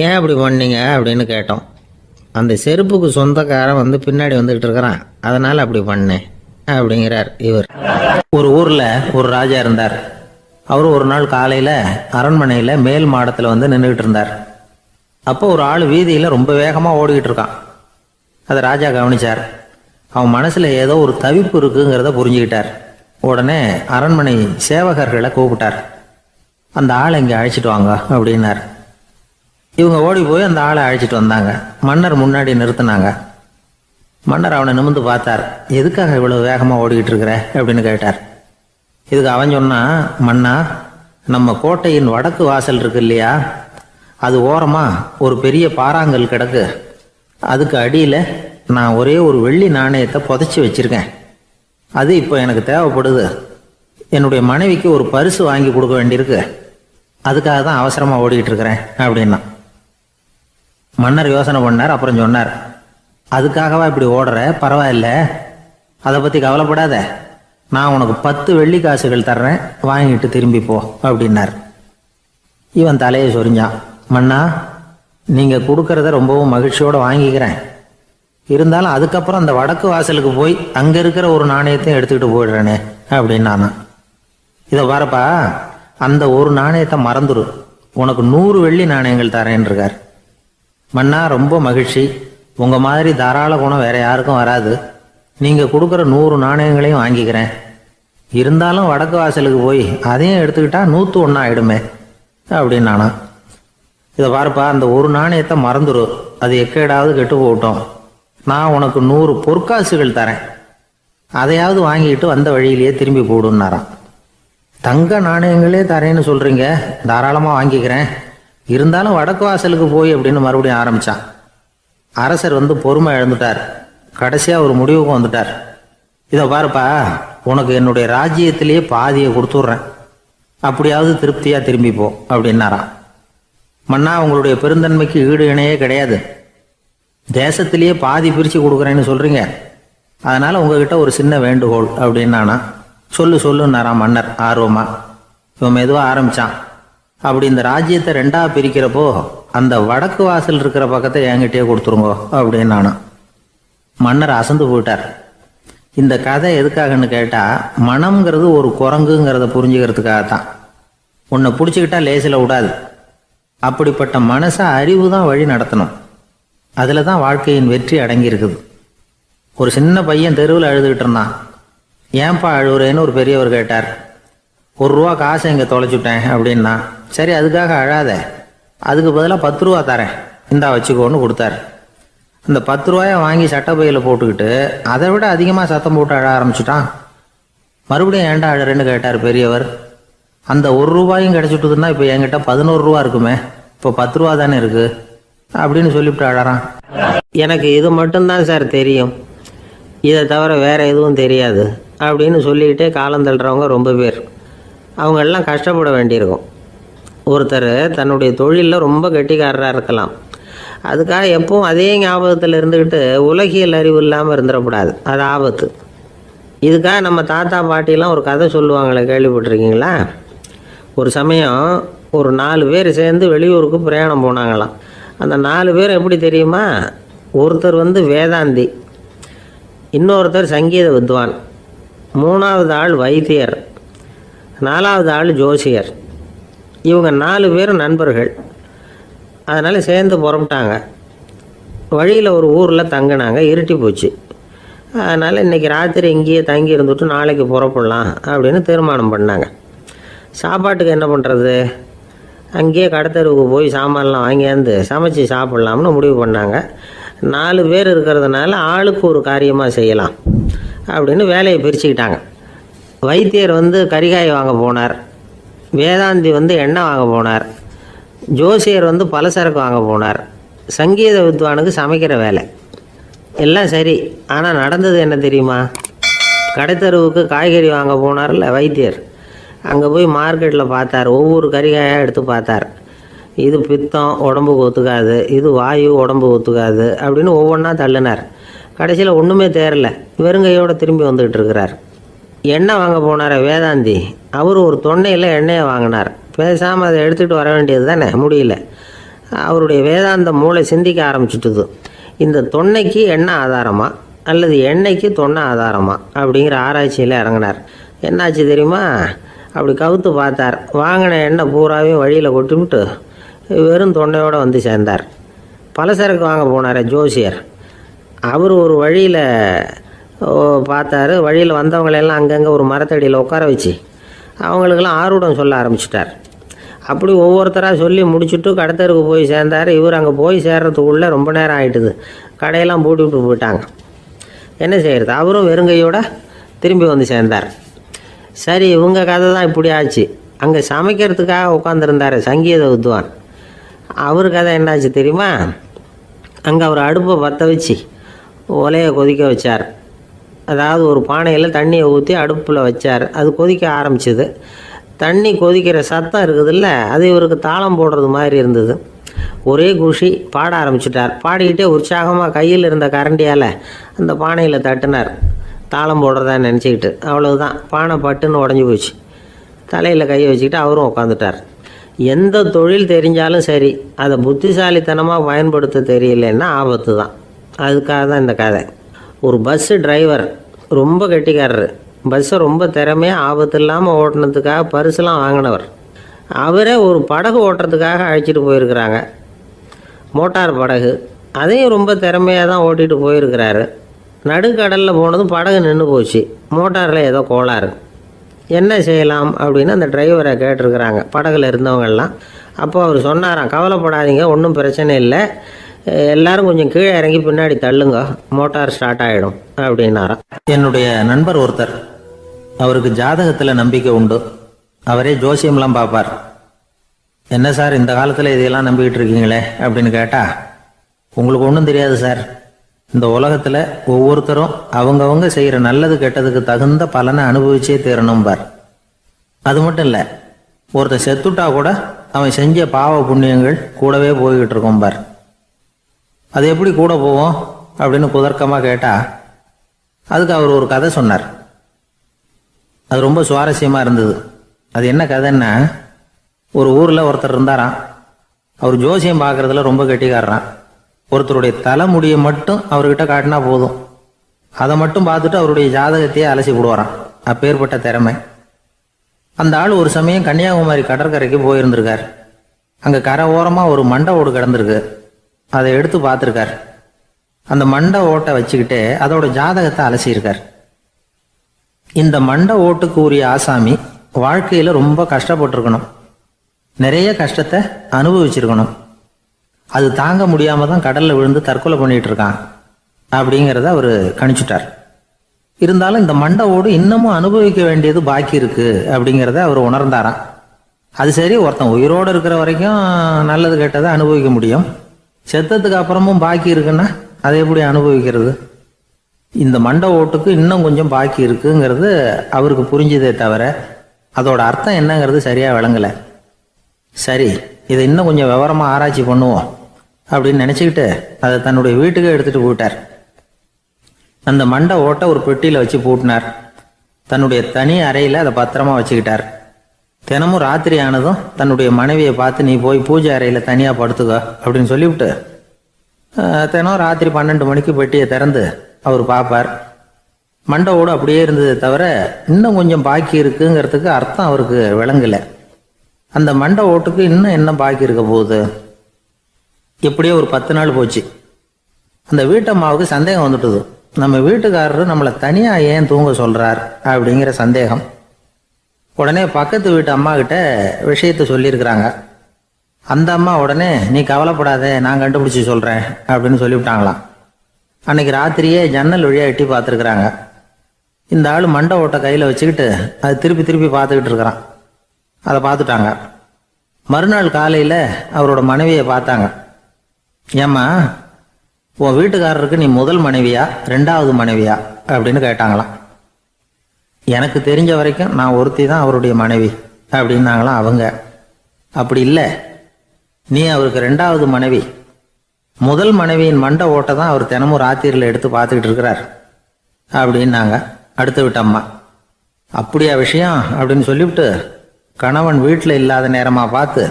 ஏன் அப்படி பண்ணீங்க அப்படின்னு கேட்டோம். அந்த செருப்புக்கு சொந்தக்காரன் வந்து பின்னாடி வந்துக்கிட்டு இருக்கிறான், அதனால் அப்படி பண்ணேன் அப்படிங்கிறார் இவர். ஒரு ஊரில் ஒரு ராஜா இருந்தார். அவர் ஒரு நாள் காலையில் அரண்மனையில் மேல் மாடத்தில் வந்து நின்றுக்கிட்டு இருந்தார். அப்போ ஒரு ஆள் வீதியில் ரொம்ப வேகமாக ஓடிக்கிட்டு இருக்கான். அதை ராஜா கவனித்தார். அவன் மனசில் ஏதோ ஒரு தவிப்பு இருக்குங்கிறத புரிஞ்சுக்கிட்டார். உடனே அரண்மனை சேவகர்களை கூப்பிட்டார். அந்த ஆளை இங்கே அழைச்சிட்டு வாங்க அப்படின்னார். இவங்க ஓடி போய் அந்த ஆளை அழைச்சிட்டு வந்தாங்க. மன்னர் முன்னாடி நிறுத்தினாங்க. மன்னர் அவனை நிமிர்ந்து பார்த்தார். எதுக்காக இவ்வளவு வேகமாக ஓடிக்கிட்டு இருக்கிற அப்படின்னு கேட்டார். இதுக்கு அவன் சொன்னான், மன்னா, நம்ம கோட்டையின் வடக்கு வாசல் இருக்கு இல்லையா, அது ஓரமாக ஒரு பெரிய பாறாங்கல் கிடக்கு. அதுக்கு அடியில் நான் ஒரே ஒரு வெள்ளி நாணயத்தை புதைச்சி வச்சிருக்கேன். அது இப்போ எனக்கு தேவைப்படுது. என்னுடைய மனைவிக்கு ஒரு பரிசு வாங்கி கொடுக்க வேண்டியிருக்கு. அதுக்காக தான் அவசரமாக ஓடிக்கிட்டு இருக்கிறேன் அப்படின்னா. மன்னர் யோசனை பண்ணார். அப்புறம் சொன்னார், அதுக்காகவா இப்படி ஓடுற? பரவாயில்ல, அதை பற்றி கவலைப்படாத. நான் உனக்கு 10 வெள்ளி காசுகள் தர்றேன், வாங்கிட்டு திரும்பி போ அப்படின்னார். இவன் தலையை சொரிஞ்சான். மன்னா, நீங்கள் கொடுக்கறத ரொம்பவும் மகிழ்ச்சியோடு வாங்கிக்கிறேன். இருந்தாலும் அதுக்கப்புறம் அந்த வடக்கு வாசலுக்கு போய் அங்கே இருக்கிற ஒரு நாணயத்தையும் எடுத்துக்கிட்டு போயிடுறேனே அப்படின்னானா. இதை பாருப்பா, அந்த ஒரு நாணயத்தை மறந்துடு, உனக்கு 100 வெள்ளி நாணயங்கள் தரேன் இருக்கார். மன்னா, ரொம்ப மகிழ்ச்சி. உங்கள் மாதிரி தாராள குணம் வேற யாருக்கும் வராது. நீங்கள் கொடுக்குற 100 நாணயங்களையும் வாங்கிக்கிறேன். இருந்தாலும் வடக்கு வாசலுக்கு போய் அதையும் எடுத்துக்கிட்டா 101 ஆயிடுமே அப்படின்னானா. இதை பாருப்பா, அந்த ஒரு நாணயத்தை மறந்துடு, அது எக்கேடாவது கெட்டு போகட்டும். நான் உனக்கு 100 பொற்காசுகள் தரேன், அதையாவது வாங்கிட்டு வந்த வழியிலேயே திரும்பி போடுன்னாரான். தங்க நாணயங்களே தரேன்னு சொல்றீங்க, தாராளமா வாங்கிக்கிறேன், இருந்தாலும் வடக்கு வாசலுக்கு போய் அப்படின்னு மறுபடியும் ஆரம்பிச்சான். அரசர் பொறுமை இழந்துட்டார். கடைசியா ஒரு முடிவுக்கு வந்துட்டார். இதை பாருப்பா, உனக்கு என்னுடைய ராஜ்யத்திலேயே பாதியை கொடுத்துட்றேன், அப்படியாவது திருப்தியா திரும்பிப்போ அப்படின்னாராம். மன்னா, உங்களுடைய பெருந்தன்மைக்கு ஈடு இணையே கிடையாது. தேசத்திலேயே பாதி பிரிச்சு கொடுக்குறேன்னு சொல்றீங்க, அதனால உங்ககிட்ட ஒரு சின்ன வேண்டுகோள் அப்படின்னானா. சொல்லுன்னாராம் மன்னர் ஆர்வமா. இவன் மெதுவா ஆரம்பிச்சான். அப்படி இந்த ராஜ்யத்தை ரெண்டா பிரிக்கிறப்போ அந்த வடக்கு வாசல் இருக்கிற பக்கத்தை என்கிட்டயே கொடுத்துருங்கோ அப்படின்னானா. மன்னர் அசந்து போயிட்டார். இந்த கதை எதுக்காகன்னு கேட்டா, மனம்ங்கிறது ஒரு குரங்குங்கிறத புரிஞ்சுக்கிறதுக்காகத்தான். உன்னை பிடிச்சிக்கிட்டா லேசில விடாது. அப்படிப்பட்ட மனசை அறிவு தான் வழி நடத்தணும். அதுல தான் வாழ்க்கையின் வெற்றி அடங்கி இருக்குது. ஒரு சின்ன பையன் தெருவில் அழுதுகிட்டு இருந்தான். ஏன்பா அழுவுறேன்னு ஒரு பெரியவர் கேட்டார். ₹1 காசை இங்கே தொலைச்சுட்டேன் அப்படின்னா. சரி, அதுக்காக அழாத, அதுக்கு பதிலாக 10 ரூபா தரேன், இந்தா வச்சுக்கோன்னு கொடுத்தாரு. அந்த 10 ரூபாயை வாங்கி சட்டப்பையில போட்டுக்கிட்டு அதை விட அதிகமாக சத்தம் போட்டு அழ ஆரம்பிச்சுட்டான். மறுபடியும் ஏன்டா அழறேன்னு கேட்டார் பெரியவர். அந்த ₹1 கிடைச்சிட்டுதுன்னா இப்போ என்கிட்ட 11 ரூபா இருக்குமே, இப்போ 10 ரூபா தானே இருக்கு அப்படின்னு சொல்லிவிட்டு அழறான். எனக்கு இது மட்டும்தான் சார் தெரியும், இதை தவிர வேற எதுவும் தெரியாது அப்படின்னு சொல்லிக்கிட்டே காலம் தள்ளுறவங்க ரொம்ப பேர். அவங்கெல்லாம் கஷ்டப்பட வேண்டியிருக்கும். ஒருத்தர் தன்னுடைய தொழிலில் ரொம்ப கெட்டிக்காரராக இருக்கலாம். அதுக்காக எப்பவும் அதே ஞாபகத்தில் இருந்துக்கிட்டு உலகியல் அறிவு இல்லாமல் இருந்துடக்கூடாது, அது ஆபத்து. இதுக்காக நம்ம தாத்தா பாட்டிலாம் ஒரு கதை சொல்லுவாங்களே, கேள்விப்பட்டிருக்கீங்களா? ஒரு சமயம் ஒரு 4 பேர் சேர்ந்து வெளியூருக்கு பிரயாணம் போனாங்களாம். அந்த 4 பேர் எப்படி தெரியுமா? ஒருத்தர் வேதாந்தி, இன்னொருத்தர் சங்கீத வித்வான், 3வது ஆள் வைத்தியர், 4வது ஆள் ஜோசியர். இவங்க 4 பேரும் நண்பர்கள். அதனால் சேர்ந்து புறப்பட்டாங்க. வழியில் ஒரு ஊரில் தங்கினாங்க. இருட்டி போச்சு. அதனால் இன்றைக்கி ராத்திரி இங்கேயே தங்கி இருந்துட்டு நாளைக்கு புறப்படலாம் அப்படின்னு தீர்மானம் பண்ணாங்க. சாப்பாட்டுக்கு என்ன பண்ணுறது? அங்கேயே கடத்தெருவுக்கு போய் சாமான்லாம் வாங்கியாந்து சமைச்சு சாப்பிட்லாம்னு முடிவு பண்ணாங்க. 4 பேர் இருக்கிறதுனால ஆளுக்கு ஒரு காரியமாக செய்யலாம் அப்படின்னு வேலையை பிரிச்சுக்கிட்டாங்க. வைத்தியர் கரிகாய் வாங்க போனார், வேதாந்தி எண்ணெய் வாங்க போனார், ஜோசியர் பலசரக்கு வாங்க போனார், சங்கீத வித்வானுக்கு சமைக்கிற வேலை. எல்லாம் சரி, ஆனால் நடந்தது என்ன தெரியுமா? கடைத்தெருவுக்கு காய்கறி வாங்க போனார்ல வைத்தியர், அங்கே போய் மார்க்கெட்டில் பார்த்தார். ஒவ்வொரு கரிகாயாக எடுத்து பார்த்தார். இது பித்தம், உடம்புக்கு ஒத்துக்காது, இது வாயு, உடம்புக்கு ஒத்துக்காது அப்படின்னு ஒவ்வொன்றா தள்ளினார். கடைசியில் ஒன்றுமே தேரல, வெறுங்கையோடு திரும்பி வந்துக்கிட்டு இருக்கிறார். எண்ணெய் வாங்க போனார் வேதாந்தி, அவர் ஒரு தொன்னையில் எண்ணெயை வாங்கினார். பேசாமல் அதை எடுத்துகிட்டு வர வேண்டியது தானே, முடியல. அவருடைய வேதாந்த மூளை சிந்திக்க ஆரம்பிச்சுட்டுது. இந்த தொன்னைக்கு எண்ணெய் ஆதாரமா அல்லது எண்ணெய்க்கு தொன்னை ஆதாரமா அப்படிங்கிற ஆராய்ச்சியில் இறங்கினார். என்னாச்சு தெரியுமா? அப்படி கவுத்து பார்த்தார். வாங்கின எண்ணெய் பூராவையும் வழியில் கொட்டிவிட்டு வெறும் தொன்னையோடு சேர்ந்தார். பலசரக்கு வாங்க போனார் ஜோசியர், அவர் ஒரு வழியில் பார்த்தாரு. வழியில் வந்தவங்களெல்லாம் அங்கங்கே ஒரு மரத்தடியில் உட்கார வச்சு அவங்களுக்கெல்லாம் ஆர்வம் சொல்ல ஆரம்பிச்சிட்டார். அப்படி ஒவ்வொருத்தராக சொல்லி முடிச்சுட்டு கடத்தருக்கு போய் சேர்ந்தார். இவர் அங்கே போய் சேர்றதுக்குள்ளே ரொம்ப நேரம் ஆகிட்டுது. கடையெல்லாம் பூட்டி விட்டு போயிட்டாங்க. என்ன செய்கிறது? அவரும் வெறுங்கையோடு திரும்பி சேர்ந்தார். சரி, இவங்க கதை தான் இப்படி ஆச்சு. அங்கே சமைக்கிறதுக்காக உட்காந்துருந்தார் சங்கீத வித்வான், அவர் கதை என்னாச்சு தெரியுமா? அங்கே அவர் அடுப்பை பற்ற வச்சு ஒலையை கொதிக்க வச்சார். அதாவது ஒரு பானையில் தண்ணியை ஊற்றி அடுப்பில் வச்சார். அது கொதிக்க ஆரம்பிச்சிது. தண்ணி கொதிக்கிற சத்தம் இருக்குதுல்ல, அது இவருக்கு தாளம் போடுறது மாதிரி இருந்தது. ஒரே குஷி, பாட ஆரம்பிச்சிட்டார். பாடிக்கிட்டே உற்சாகமாக கையில் இருந்த கரண்டியால் அந்த பானையில் தட்டினார், தாளம் போடுறதா நினச்சிக்கிட்டு. அவ்வளவுதான், பானை பட்டுன்னு உடஞ்சி போச்சு. தலையில் கையை வச்சுக்கிட்டு அவரும் உட்காந்துட்டார். எந்த தொழில் தெரிஞ்சாலும் சரி, அதை புத்திசாலித்தனமாக பயன்படுத்த தெரியலன்னா ஆபத்து தான். அதுக்காக தான் இந்த கதை. ஒரு பஸ்ஸு டிரைவர் ரொம்ப கெட்டிக்காரர். பஸ்ஸை ரொம்ப திறமையாக ஆபத்து இல்லாமல் ஓட்டினதுக்காக பரிசுலாம் வாங்கினவர். அவரே ஒரு படகு ஓட்டுறதுக்காக அழைச்சிட்டு போயிருக்கிறாங்க, மோட்டார் படகு. அதையும் ரொம்ப திறமையாக தான் ஓட்டிகிட்டு போயிருக்கிறாரு. நடுக்கடலில் போனதும் படகு நின்று போச்சு. மோட்டாரில் ஏதோ கோளாறு. என்ன செய்யலாம் அப்படின்னு அந்த டிரைவரை கேட்டிருக்கிறாங்க படகுல இருந்தவங்கெல்லாம். அப்போ அவர் சொன்னாராம், கவலைப்படாதீங்க, ஒன்றும் பிரச்சனை இல்லை, எல்லாரும் கொஞ்சம் கீழே இறங்கி பின்னாடி தள்ளுங்க, மோட்டார் ஸ்டார்ட் ஆகிடும் அப்படின்னாராம். என்னுடைய நண்பர் ஒருத்தர், அவருக்கு ஜாதகத்தில் நம்பிக்கை உண்டு. அவரே ஜோசியம்லாம் பார்ப்பார். என்ன சார் இந்த காலத்தில் இதையெல்லாம் நம்பிக்கிட்டு இருக்கீங்களே அப்படின்னு கேட்டா, உங்களுக்கு ஒன்றும் தெரியாது சார், இந்த உலகத்தில் ஒவ்வொருத்தரும் அவங்கவங்க செய்கிற நல்லது கெட்டதுக்கு தகுந்த பலனை அனுபவிச்சே தீரணும் பார். அது மட்டும் இல்லை, ஒருத்தர் செத்துட்டா கூட அவன் செஞ்ச பாவ புண்ணியங்கள் கூடவே போய்கிட்டு இருக்கோம் பார். அது எப்படி கூட போவோம் அப்படின்னு குதர்க்கமாக கேட்டா, அதுக்கு அவர் ஒரு கதை சொன்னார். அது ரொம்ப சுவாரஸ்யமாக இருந்தது. அது என்ன கதைன்னா, ஒரு ஊரில் ஒருத்தர் இருந்தாராம். அவர் ஜோசியம் பார்க்கறதுல ரொம்ப கெட்டிக்காரரான். ஒருத்தருடைய தலைமுடியை மட்டும் அவர்கிட்ட காட்டினா போதும், அதை மட்டும் பார்த்துட்டு அவருடைய ஜாதகத்தையே அலசி விடுவாராம். அப்பேற்பட்ட திறமை. அந்த ஆள் ஒரு சமயம் கன்னியாகுமரி கடற்கரைக்கு போயிருந்திருக்கார். அங்கே கரை ஓரமாக ஒரு மண்டை ஓடு கிடந்திருக்கு. அதை எடுத்து பார்த்துருக்கார். அந்த மண்டை ஓட்டை வச்சுக்கிட்டே அதோட ஜாதகத்தை அலசியிருக்கார். இந்த மண்டை ஓட்டுக்கு உரிய ஆசாமி வாழ்க்கையில் ரொம்ப கஷ்டப்பட்டிருக்கணும், நிறைய கஷ்டத்தை அனுபவிச்சிருக்கணும். அது தாங்க முடியாம தான் கடல்ல விழுந்து தற்கொலை பண்ணிட்டு இருக்கான் அப்படிங்கிறத அவர் கணிச்சுட்டார். இருந்தாலும் இந்த மண்டை ஓடு இன்னமும் அனுபவிக்க வேண்டியது பாக்கி இருக்கு அப்படிங்கிறத அவர் உணர்ந்தாராம். அது சரி, ஒருத்தன் உயிரோடு இருக்கிற வரைக்கும் நல்லது கெட்டதை அனுபவிக்க முடியும், செத்ததுக்கு அப்புறமும் பாக்கி இருக்குன்னா அதை எப்படி அனுபவிக்கிறது? இந்த மண்டை ஓட்டுக்கு இன்னும் கொஞ்சம் பாக்கி இருக்குங்கிறது அவருக்கு புரிஞ்சதே தவிர அதோட அர்த்தம் என்னங்கிறது சரியா விளங்கலை. சரி, இதை இன்னும் கொஞ்சம் விவரமா ஆராய்ச்சி பண்ணுவோம் அப்படின்னு நினைச்சுக்கிட்டு அதை தன்னுடைய வீட்டுக்கு எடுத்துட்டு போயிட்டார். அந்த மண்டை ஓட்டை ஒரு பெட்டியில வச்சு பூட்டினார். தன்னுடைய தனி அறையில அதை பத்திரமா வச்சுக்கிட்டார். தினமும் ராத்திரி ஆனதும் தன்னுடைய மனைவியை பார்த்து, நீ போய் பூஜை அறையில தனியா படுத்துக்க அப்படின்னு சொல்லிவிட்டு தினம் ராத்திரி 12 மணிக்கு பெட்டியை திறந்து அவர் பார்ப்பார். மண்டை ஓடு அப்படியே இருந்ததை தவிர இன்னும் கொஞ்சம் பாக்கி இருக்குங்கிறதுக்கு அர்த்தம் அவருக்கு விளங்கலை. அந்த மண்டை ஓட்டுக்கு இன்னும் என்ன பாக்கி இருக்க போகுது? எப்படியோ ஒரு 10 நாள் போச்சு. அந்த வீட்டம்மாவுக்கு சந்தேகம் வந்துட்டுது. நம்ம வீட்டுக்காரரு நம்மளை தனியா ஏன் தூங்க சொல்றார் அப்படிங்கிற சந்தேகம். உடனே பக்கத்து வீட்டு அம்மா கிட்ட விஷயத்த சொல்லியிருக்கிறாங்க. அந்த அம்மா உடனே, நீ கவலைப்படாத, நான் கண்டுபிடிச்சி சொல்றேன் அப்படின்னு சொல்லிவிட்டாங்களாம். அன்னைக்கு ராத்திரியே ஜன்னல் வழியா எட்டி பார்த்துருக்குறாங்க. இந்த ஆள் மண்டை ஓட்டை கையில வச்சுக்கிட்டு அது திருப்பி திருப்பி பார்த்துக்கிட்டு இருக்கிறான். அதை பார்த்துட்டாங்க. மறுநாள் காலையில அவரோட மனைவியை பார்த்தாங்க. ஏம்மா, உன் வீட்டுக்காரருக்கு நீ முதல் மனைவியா 2வது மனைவியா அப்படின்னு கேட்டாங்களாம். எனக்கு தெரிஞ்ச வரைக்கும் நான் ஒருத்தி தான் அவருடைய மனைவி அப்படின்னாங்களாம் அவங்க. அப்படி இல்லை, நீ அவருக்கு 2வது மனைவி. முதல் மனைவியின் மண்டை ஓட்டை தான் அவர் தினமும் ராத்திரியில் எடுத்து பார்த்துக்கிட்டு இருக்கிறார் அப்படின்னாங்க அடுத்த விட்டம்மா. அப்படியா விஷயம் அப்படின்னு சொல்லிவிட்டு கணவன் வீட்டில் இல்லாத நேரமாக பார்த்து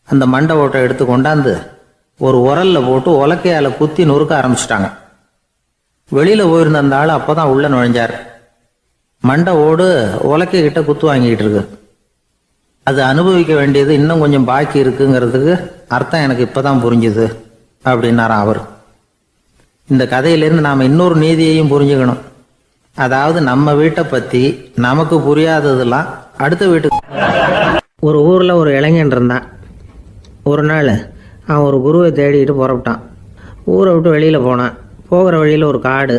அந்த மண்டை ஓட்டை எடுத்து கொண்டாந்து ஒரு உரல்ல போட்டு உலக்கையால குத்தி நொறுக்க ஆரம்பிச்சிட்டாங்க. வெளியில போயிருந்த அந்த ஆள் அப்பதான் உள்ள நுழைஞ்சார். மண்டை ஓடு உலக்கை கிட்ட குத்து வாங்கிட்டு இருக்கு. அது அனுபவிக்க வேண்டியது இன்னும் கொஞ்சம் பாக்கி இருக்குங்கிறதுக்கு அர்த்தம் எனக்கு இப்பதான் புரிஞ்சுது அப்படின்னாராம் அவர். இந்த கதையிலேருந்து நாம இன்னொரு நீதியையும் புரிஞ்சுக்கணும். அதாவது நம்ம வீட்டை பத்தி நமக்கு புரியாததெல்லாம் அடுத்த வீட்டுக்கு. ஒரு ஊர்ல ஒரு இளைஞன் இருந்தான். ஒரு நாள் அவன் ஒரு குருவை தேடிட்டு புறப்பட்டான். ஊரை விட்டு வெளியில் போனான். போகிற வழியில் ஒரு காடு.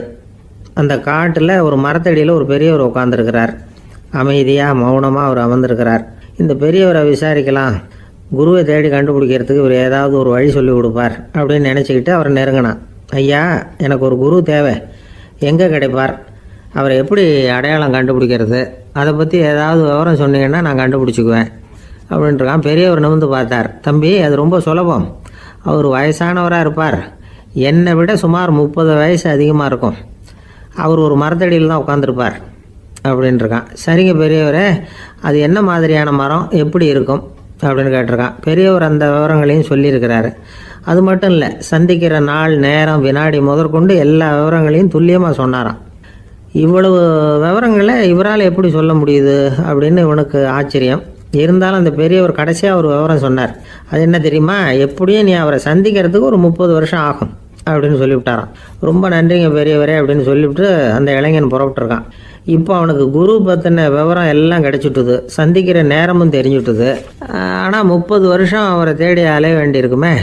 அந்த காட்டில் ஒரு மரத்தடியில் ஒரு பெரியவர் உட்காந்துருக்கிறார். அமைதியாக மௌனமாக அவர் அமர்ந்திருக்கிறார். இந்த பெரியவரை விசாரிக்கலாம், குருவை தேடி கண்டுபிடிக்கிறதுக்கு இவர் ஏதாவது ஒரு வழி சொல்லி கொடுப்பார் அப்படின்னு நினச்சிக்கிட்டு அவரை நெருங்கினான். ஐயா, எனக்கு ஒரு குரு தேவை, எங்கே கிடைப்பார், அவரை எப்படி அடையாளம் கண்டுபிடிக்கிறது, அதை பற்றி ஏதாவது விவரம் சொன்னீங்கன்னா நான் கண்டுபிடிச்சிக்குவேன் அப்படின்ட்டுருக்கான். பெரியவர் நிமிர்ந்து பார்த்தார். தம்பி, அது ரொம்ப சுலபம். அவர் வயசானவராக இருப்பார், என்னை விட சுமார் 30 வயசு அதிகமாக இருக்கும். அவர் ஒரு மரத்தடியில் தான் உட்காந்துருப்பார் அப்படின்ட்டுருக்கான். சரிங்க பெரியவரே, அது என்ன மாதிரியான மரம், எப்படி இருக்கும் அப்படின்னு கேட்டிருக்கான். பெரியவர் அந்த விவரங்களையும் சொல்லியிருக்கிறாரு. அது மட்டும் இல்லை, சந்திக்கிற நாள், நேரம், வினாடி முதற்கொண்டு எல்லா விவரங்களையும் துல்லியமாக சொன்னாராம். இவ்வளவு விவரங்களை இவரால் எப்படி சொல்ல முடியுது அப்படின்னு இவனுக்கு ஆச்சரியம். இருந்தாலும் அந்த பெரியவர் கடைசியாக ஒரு விவரம் சொன்னார். அது என்ன தெரியுமா, எப்படியும் நீ அவரை சந்திக்கிறதுக்கு ஒரு 30 வருஷம் ஆகும் அப்படின்னு சொல்லிவிட்டாராம். ரொம்ப நன்றிங்க பெரியவரே அப்படின்னு சொல்லிவிட்டு அந்த இளைஞன் புறப்பட்டுருக்கான். இப்போ அவனுக்கு குரு பற்றின விவரம் எல்லாம் கிடைச்சிட்டுது, சந்திக்கிற நேரமும் தெரிஞ்சுட்டுது. ஆனால் 30 வருஷம் அவரை தேடி அலைய வேண்டியிருக்குமே.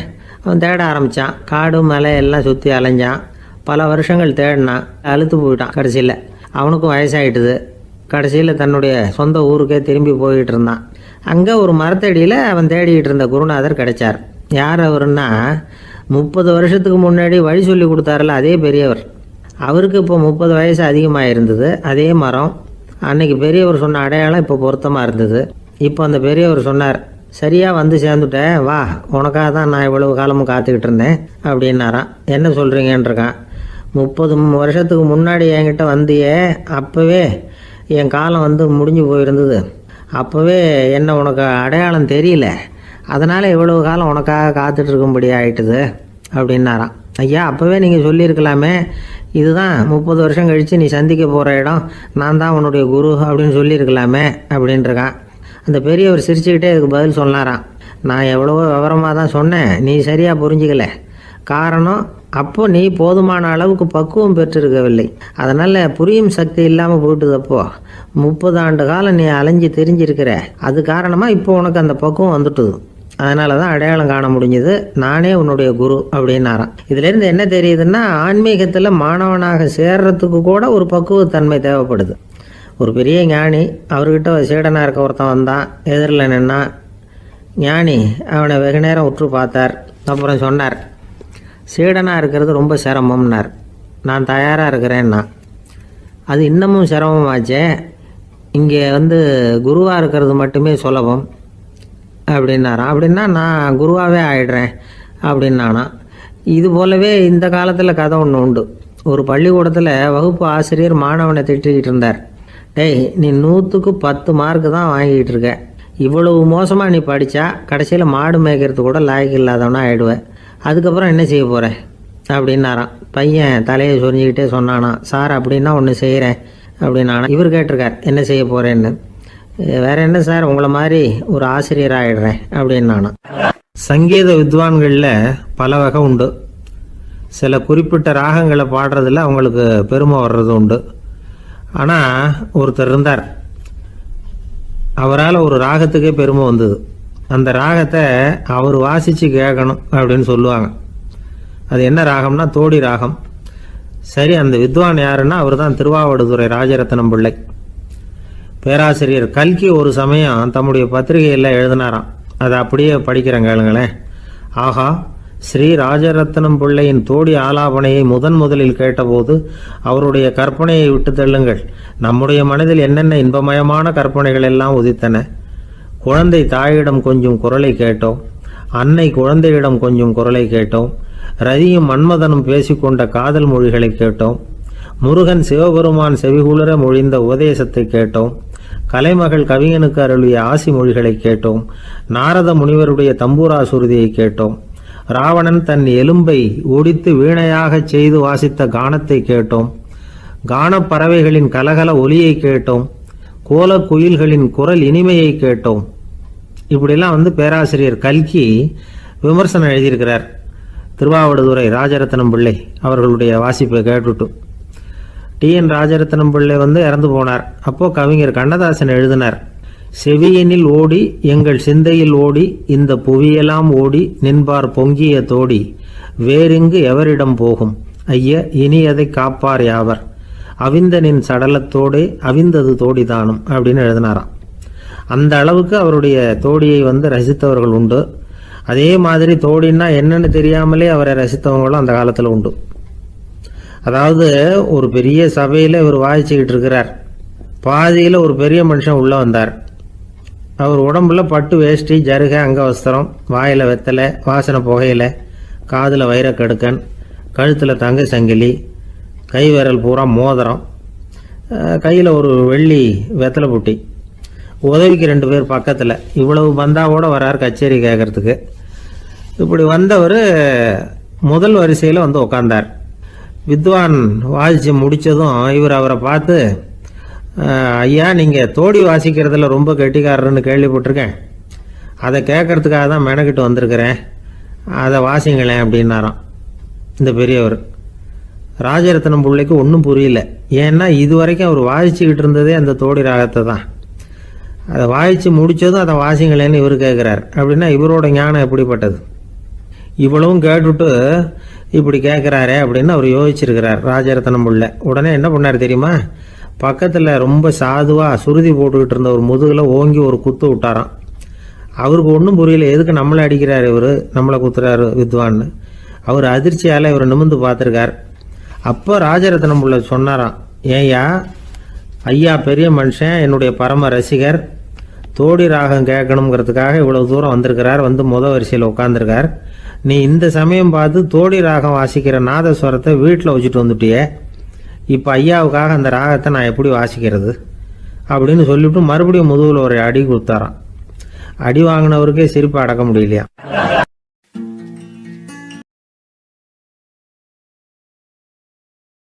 அவன் தேட ஆரம்பித்தான். காடு மலை எல்லாம் சுற்றி அலைஞ்சான். பல வருஷங்கள் தேடினான். அழுத்து போயிட்டான். கடைசியில் அவனுக்கும் வயசாகிட்டுது. கடைசியில் தன்னுடைய சொந்த ஊருக்கே திரும்பி போயிட்டு இருந்தான். அங்கே ஒரு மரத்தடியில் அவன் தேடிக்கிட்டு இருந்த குருநாதர் கிடைச்சார். யார் அவருன்னா, 30 வருஷத்துக்கு முன்னாடி வழி சொல்லி கொடுத்தாருல அதே பெரியவர். அவருக்கு இப்போ 30 வயசு அதிகமாக இருந்தது. அதே மரம். அன்னைக்கு பெரியவர் சொன்ன அடையாளம் இப்போ பொருத்தமாக இருந்தது. இப்போ அந்த பெரியவர் சொன்னார், சரியாக வந்து சேர்ந்துட்டேன், வா, உனக்காக தான் நான் இவ்வளவு காலமும் காத்துக்கிட்டு இருந்தேன் அப்படின்னாராம். என்ன சொல்கிறீங்கன்றிருக்கான். 30 வருஷத்துக்கு முன்னாடி என்கிட்ட வந்தியே, அப்போவே என் காலம் வந்து முடிஞ்சு போயிருந்தது. அப்போவே என்ன உனக்கு அடையாளம் தெரியல, அதனால் இவ்வளவு காலம் உனக்காக காத்துட்ருக்கும்படி ஆயிட்டுது அப்படின்னாராம். ஐயா, அப்போவே நீங்கள் சொல்லியிருக்கலாமே, இதுதான் 30 வருஷம் கழித்து நீ சந்திக்க போகிற இடம், நான் தான் உன்னுடைய குரு அப்படின்னு சொல்லியிருக்கலாமே அப்படின்ட்டுருக்கான். அந்த பெரியவர் சிரிச்சுக்கிட்டே இதுக்கு பதில் சொன்னாராம், நான் எவ்வளவோ விவரமாக தான் சொன்னேன், நீ சரியாக புரிஞ்சிக்கல. காரணம், அப்போ நீ போதுமான அளவுக்கு பக்குவம் பெற்றிருக்கவில்லை, அதனால் புரியும் சக்தி இல்லாமல் போயிட்டுது. அப்போ 30 ஆண்டு காலம் நீ அலைஞ்சு தெரிஞ்சிருக்கிற, அது காரணமாக இப்போ உனக்கு அந்த பக்குவம் வந்துட்டுது, அதனால தான் அடையாளம் காண முடிஞ்சது, நானே உன்னுடைய குரு அப்படின்னாராம். இதுலேருந்து என்ன தெரியுதுன்னா, ஆன்மீகத்தில் மாணவனாக சேர்றதுக்கு கூட ஒரு பக்குவத்தன்மை தேவைப்படுது. ஒரு பெரிய ஞானி, அவர்கிட்ட சீடனாக இருக்க ஒருத்தன் வந்தான், எதிரில் நின்னான். ஞானி அவனை வெகு நேரம் உற்று பார்த்தார். அப்புறம் சொன்னார், சீடனாக இருக்கிறது ரொம்ப சிரமம்னார். நான் தயாராக இருக்கிறேன்னா. அது இன்னமும் சிரமமாச்சே, இங்கே வந்து குருவாக இருக்கிறது மட்டுமே சுலபம் அப்படின்னாராம். அப்படின்னா நான் குருவாகவே ஆயிடுறேன் அப்படின்னானா. இது போலவே இந்த காலத்தில் கதை ஒன்று உண்டு. ஒரு பள்ளிக்கூடத்தில் வகுப்பு ஆசிரியர் மாணவனை திட்டிக்கிட்டு இருந்தார். டேய், நீ 100க்கு 10 மார்க்கு தான் வாங்கிக்கிட்டு இருக்க, இவ்வளவு மோசமாக நீ படித்தா கடைசியில் மாடு மேய்க்கிறது கூட லாய்க்கு இல்லாதவனா ஆகிடுவேன், அதுக்கப்புறம் என்ன செய்ய போகிறேன் அப்படின்னாராம். பையன் தலையை சொரிஞ்சிக்கிட்டே சொன்னானா, சார் அப்படின்னா ஒன்று செய்கிறேன் அப்படின்னானா. இவர் கேட்டிருக்கார், என்ன செய்ய போகிறேன்னு. வேற என்ன சார், உங்களை மாதிரி ஒரு ஆசிரியர் ஆகிடுறேன் அப்படின்னானா. சங்கீத வித்வான்களில் பல வகை உண்டு. சில குறிப்பிட்ட ராகங்களை பாடுறதுல அவங்களுக்கு பெருமை வர்றது உண்டு. ஆனால் ஒருத்தர் இருந்தார், அவரால் ஒரு ராகத்துக்கே பெருமை வந்தது. அந்த ராகத்தை அவர் வாசித்து கேட்கணும் அப்படின்னு சொல்லுவாங்க. அது என்ன ராகம்னா தோடி ராகம். சரி, அந்த வித்வான் யாருன்னா அவர் தான் திருவாவடுதுறை ராஜரத்னம் பிள்ளை. பேராசிரியர் கல்கி ஒரு சமயம் தம்முடைய பத்திரிகையில் எழுதினாராம். அதை அப்படியே படிக்கிறேன் கேளுங்களேன். ஆகா, ஸ்ரீ ராஜரத்னம் பிள்ளையின் தோடி ஆலாபனையை முதலில் கேட்டபோது அவருடைய கற்பனையை விட்டு தள்ளுங்கள். நம்முடைய மனதில் என்னென்ன இன்பமயமான கற்பனைகள் எல்லாம் உதித்தன. குழந்தை தாயிடம் கொஞ்சம் குரலை கேட்டோம், அன்னை குழந்தையிடம் கொஞ்சம் குரலை கேட்டோம், ரதியும் மன்மதனும் பேசிக்கொண்ட காதல் மொழிகளை கேட்டோம், முருகன் சிவபெருமான் செவிகுளர மொழிந்த உபதேசத்தை கேட்டோம், கலைமகள் கவிஞனுக்கு அருளிய ஆசி மொழிகளை கேட்டோம், நாரத முனிவருடைய தம்பூரா சுருதியை கேட்டோம், ராவணன் தன் எலும்பை ஒடித்து வீணையாகச் செய்து வாசித்த கானத்தை கேட்டோம், கானப் பறவைகளின் கலகல ஒலியை கேட்டோம், கோலக் குயில்களின் குரல் இனிமையை கேட்டோம். இப்படிலாம் பேராசிரியர் கல்கி விமர்சனம் எழுதியிருக்கிறார். திருவாவடுதுறை ராஜரத்னம் பிள்ளை அவர்களுடைய வாசிப்பை கேட்டுட்டு TN ராஜரத்னம் பிள்ளை இறந்து போனார். அப்போ கவிஞர் கண்ணதாசன் எழுதினார், செவியனில் ஓடி எங்கள் சிந்தையில் ஓடி இந்த புவியெல்லாம் ஓடி நின்பார் பொங்கிய தோடி வேறிங்கு எவரிடம் போகும் ஐய இனி அதை காப்பார் யாவர் அவிந்தனின் சடலத்தோடே அவிந்தது தோடிதானும் அப்படின்னு எழுதினாராம். அந்த அளவுக்கு அவருடைய தோடியை ரசித்தவர்கள் உண்டு. அதே மாதிரி தோடின்னா என்னன்னு தெரியாமலே அவரை ரசித்தவங்களும் அந்த காலத்தில் உண்டு. அதாவது ஒரு பெரிய சபையில் இவர் வாசிச்சுக்கிட்டு இருக்கிறார். பாதியில் ஒரு பெரிய மனுஷன் உள்ளே வந்தார். அவர் உடம்புல பட்டு வேஷ்டி, ஜருகை, அங்கவஸ்திரம், வாயில் வெத்தலை, வாசனை புகையில, காதில் வைரக்கடுக்கன், கழுத்தில் தங்க சங்கிலி, கை விரல் பூரா மோதிரம், கையில் ஒரு வெள்ளி வெத்தலை புட்டி, உதவிக்கு 2 பேர் பக்கத்தில். இவ்வளவு பந்தாவோடு வரார் கச்சேரி கேட்கறதுக்கு. இப்படி வந்தவர் முதல் வரிசையில் உட்கார்ந்தார். வித்வான் வாசித்து முடித்ததும் இவர் அவரை பார்த்து, ஐயா, நீங்கள் தோடி வாசிக்கிறதுல ரொம்ப கெட்டிக்காரர்னு கேள்விப்பட்டிருக்கேன், அதை கேட்கறதுக்காக தான் மெனக்கிட்டு வந்திருக்கிறேன், அதை வாசிங்களேன் அப்படின்னாராம் இந்த பெரியவர். ராஜரத்னம் பிள்ளைக்கு ஒன்றும் புரியல. ஏன்னா இது வரைக்கும் அவர் வாசிச்சுக்கிட்டு இருந்ததே அந்த தோடி ராகத்தை தான். அதை வாசித்து முடித்ததும் அதை வாசிங்களேன்னு இவர் கேட்குறார். அப்படின்னா இவரோட ஞானம் எப்படிப்பட்டது? இவ்வளவும் கேட்டுட்டு இப்படி கேட்குறாரே அப்படின்னு அவர் யோசிச்சிருக்கிறார் ராஜரத்னம் பிள்ளை. உடனே என்ன பண்ணார் தெரியுமா? பக்கத்தில் ரொம்ப சாதுவாக சுருதி போட்டுக்கிட்டு இருந்த ஒரு முதுகில் ஓங்கி ஒரு குத்து விட்டாராம். அவருக்கு ஒன்றும் புரியல, எதுக்கு நம்மளை அடிக்கிறார் இவர், நம்மளை குத்துறாரு வித்வான்னு. அவர் அதிர்ச்சியால் இவரை நிமிர்ந்து பார்த்துருக்கார். அப்போ ராஜரத்னம் பிள்ளை சொன்னாராம், ஏய்யா ஐயா பெரிய மனுஷன், என்னுடைய பரம ரசிகர், தோடி ராகம் கேட்கணுங்கிறதுக்காக இவ்வளோ தூரம் வந்திருக்கிறார், வந்து வரிசையில் உட்காந்துருக்கார். நீ இந்த சமயம் பார்த்து தோடி ராகம் வாசிக்கிற நாதஸ்வரத்தை வீட்டில் வச்சுட்டு வந்துட்டியே, இப்போ ஐயாவுக்காக அந்த ராகத்தை நான் எப்படி வாசிக்கிறது அப்படின்னு சொல்லிவிட்டு மறுபடியும் முதுகில் ஒரு அடி கொடுத்தாராம். அடி வாங்கினவருக்கே சிரிப்பு அடக்க முடியலையா.